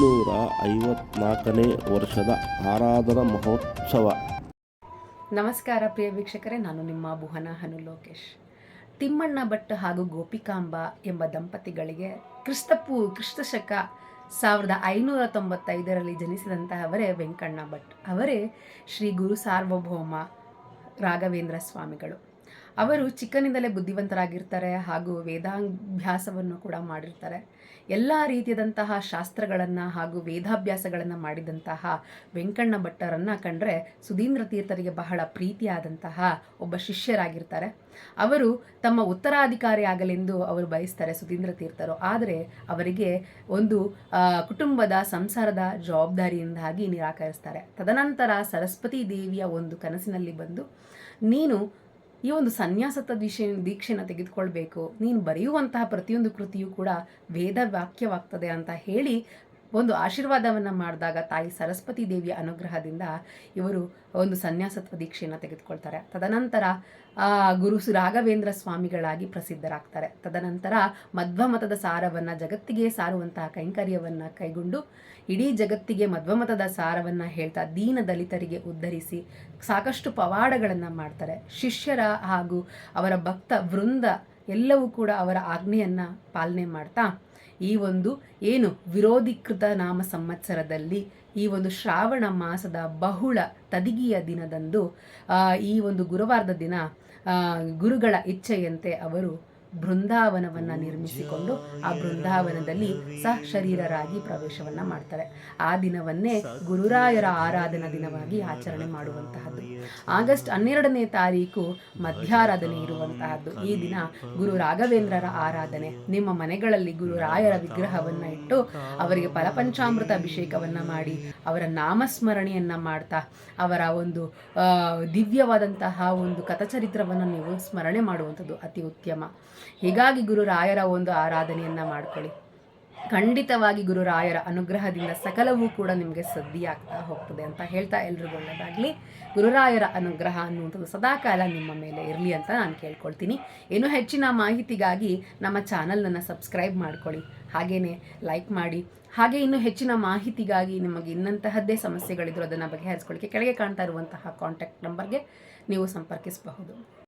354ನೇ ವರ್ಷದ ಆರಾಧನಾ ಮಹೋತ್ಸವ. ನಮಸ್ಕಾರ ಪ್ರಿಯ ವೀಕ್ಷಕರೇ, ನಾನು ನಿಮ್ಮ ಭುವನ ಹನು ಲೋಕೇಶ್. ತಿಮ್ಮಣ್ಣ ಭಟ್ ಹಾಗೂ ಗೋಪಿಕಾಂಬ ಎಂಬ ದಂಪತಿಗಳಿಗೆ ಕ್ರಿಸ್ತಶಕ 1595ರಲ್ಲಿ ಜನಿಸಿದಂತಹವರೇ ವೆಂಕಣ್ಣ ಭಟ್. ಅವರೇ ಶ್ರೀ ಗುರು ಸಾರ್ವಭೌಮ ರಾಘವೇಂದ್ರ ಸ್ವಾಮಿಗಳು. ಅವರು ಚಿಕ್ಕನಿಂದಲೇ ಬುದ್ಧಿವಂತರಾಗಿರ್ತಾರೆ ಹಾಗೂ ವೇದಾಭ್ಯಾಸವನ್ನು ಕೂಡ ಮಾಡಿರ್ತಾರೆ. ಎಲ್ಲ ರೀತಿಯಾದಂತಹ ಶಾಸ್ತ್ರಗಳನ್ನು ಹಾಗೂ ವೇದಾಭ್ಯಾಸಗಳನ್ನು ಮಾಡಿದಂತಹ ವೆಂಕಣ್ಣ ಭಟ್ಟರನ್ನು ಕಂಡ್ರೆ ಸುಧೀಂದ್ರ ತೀರ್ಥರಿಗೆ ಬಹಳ ಪ್ರೀತಿಯಾದಂತಹ ಒಬ್ಬ ಶಿಷ್ಯರಾಗಿರ್ತಾರೆ. ಅವರು ತಮ್ಮ ಉತ್ತರಾಧಿಕಾರಿ ಆಗಲೆಂದು ಅವರು ಬಯಸ್ತಾರೆ ಸುಧೀಂದ್ರ ತೀರ್ಥರು. ಆದರೆ ಅವರಿಗೆ ಒಂದು ಕುಟುಂಬದ ಸಂಸಾರದ ಜವಾಬ್ದಾರಿಯಿಂದಾಗಿ ನಿರಾಕರಿಸ್ತಾರೆ. ತದನಂತರ ಸರಸ್ವತಿ ದೇವಿಯ ಒಂದು ಕನಸಿನಲ್ಲಿ ಬಂದು, ನೀನು ಈ ಒಂದು ಸನ್ಯಾಸತ್ವ ದೀಕ್ಷೆನ ತೆಗೆದುಕೊಳ್ಬೇಕು, ನೀನು ಬರೆಯುವಂತಹ ಪ್ರತಿಯೊಂದು ಕೃತಿಯೂ ಕೂಡ ವೇದ ವಾಕ್ಯವಾಗ್ತದೆ ಅಂತ ಹೇಳಿ ಒಂದು ಆಶೀರ್ವಾದವನ್ನು ಮಾಡಿದಾಗ ತಾಯಿ ಸರಸ್ವತಿ ದೇವಿಯ ಅನುಗ್ರಹದಿಂದ ಇವರು ಒಂದು ಸನ್ಯಾಸತ್ವ ದೀಕ್ಷೆಯನ್ನು ತೆಗೆದುಕೊಳ್ತಾರೆ. ತದನಂತರ ಗುರು ರಾಘವೇಂದ್ರ ಸ್ವಾಮಿಗಳಾಗಿ ಪ್ರಸಿದ್ಧರಾಗ್ತಾರೆ. ತದನಂತರ ಮಧ್ವಮತದ ಸಾರವನ್ನು ಜಗತ್ತಿಗೆ ಸಾರುವಂತಹ ಕೈಂಕರ್ಯವನ್ನು ಕೈಗೊಂಡು ಇಡೀ ಜಗತ್ತಿಗೆ ಮಧ್ವಮತದ ಸಾರವನ್ನು ಹೇಳ್ತಾ ದೀನ ದಲಿತರಿಗೆ ಉದ್ಧರಿಸಿ ಸಾಕಷ್ಟು ಪವಾಡಗಳನ್ನು ಮಾಡ್ತಾರೆ. ಶಿಷ್ಯರ ಹಾಗೂ ಅವರ ಭಕ್ತ ವೃಂದ ಎಲ್ಲವೂ ಕೂಡ ಅವರ ಆಜ್ಞೆಯನ್ನು ಪಾಲನೆ ಮಾಡ್ತಾ ಈ ಒಂದು ವಿರೋಧಿಕೃತ ನಾಮ ಸಂವತ್ಸರದಲ್ಲಿ ಈ ಒಂದು ಶ್ರಾವಣ ಮಾಸದ ಬಹುಳ ತದಿಗಿಯ ದಿನದಂದು ಈ ಒಂದು ಗುರುವಾರದ ದಿನ ಗುರುಗಳ ಇಚ್ಛೆಯಂತೆ ಅವರು ಬೃಂದಾವನವನ್ನು ನಿರ್ಮಿಸಿಕೊಂಡು ಆ ಬೃಂದಾವನದಲ್ಲಿ ಸಹಶರೀರರಾಗಿ ಪ್ರವೇಶವನ್ನು ಮಾಡ್ತಾರೆ. ಆ ದಿನವನ್ನೇ ಗುರುರಾಯರ ಆರಾಧನಾ ದಿನವಾಗಿ ಆಚರಣೆ ಮಾಡುವಂತಹದ್ದು. ಆಗಸ್ಟ್ 12ನೇ ತಾರೀಕು ಮಧ್ಯಾರಾಧನೆ ಇರುವಂತಹದ್ದು. ಈ ದಿನ ಗುರು ರಾಘವೇಂದ್ರರ ಆರಾಧನೆ. ನಿಮ್ಮ ಮನೆಗಳಲ್ಲಿ ಗುರುರಾಯರ ವಿಗ್ರಹವನ್ನು ಇಟ್ಟು ಅವರಿಗೆ ಫಲಪಂಚಾಮೃತ ಅಭಿಷೇಕವನ್ನು ಮಾಡಿ ಅವರ ನಾಮಸ್ಮರಣೆಯನ್ನು ಮಾಡ್ತಾ ಅವರ ಒಂದು ದಿವ್ಯವಾದಂತಹ ಒಂದು ಕಥಚರಿತ್ರವನ್ನು ನೀವು ಸ್ಮರಣೆ ಮಾಡುವಂಥದ್ದು ಅತಿ ಉತ್ತಮ. ಹೀಗಾಗಿ ಗುರುರಾಯರ ಒಂದು ಆರಾಧನೆಯನ್ನು ಮಾಡ್ಕೊಳ್ಳಿ. ಖಂಡಿತವಾಗಿ ಗುರುರಾಯರ ಅನುಗ್ರಹದಿಂದ ಸಕಲವೂ ಕೂಡ ನಿಮಗೆ ಸಿದ್ಧಿಯಾಗ್ತಾ ಹೋಗ್ತದೆ ಅಂತ ಹೇಳ್ತಾ ಎಲ್ರಿಗೂ ಒಳ್ಳೆಯದಾಗಲಿ. ಗುರುರಾಯರ ಅನುಗ್ರಹ ಅನ್ನುವಂಥದ್ದು ಸದಾಕಾಲ ನಿಮ್ಮ ಮೇಲೆ ಇರಲಿ ಅಂತ ನಾನು ಕೇಳ್ಕೊಳ್ತೀನಿ. ಇನ್ನೂ ಹೆಚ್ಚಿನ ಮಾಹಿತಿಗಾಗಿ ನಮ್ಮ ಚಾನಲನ್ನು ಸಬ್ಸ್ಕ್ರೈಬ್ ಮಾಡ್ಕೊಳ್ಳಿ, ಹಾಗೆಯೇ ಲೈಕ್ ಮಾಡಿ. ಹಾಗೆ ಇನ್ನೂ ಹೆಚ್ಚಿನ ಮಾಹಿತಿಗಾಗಿ ನಿಮಗೆ ಇನ್ನಂತಹದ್ದೇ ಸಮಸ್ಯೆಗಳಿದ್ರು ಅದನ್ನು ಬಗೆಹರಿಸ್ಕೊಳ್ಳಿಕ್ಕೆ ಕೆಳಗೆ ಕಾಣ್ತಾ ಇರುವಂತಹ ಕಾಂಟ್ಯಾಕ್ಟ್ ನಂಬರ್ಗೆ ನೀವು ಸಂಪರ್ಕಿಸಬಹುದು.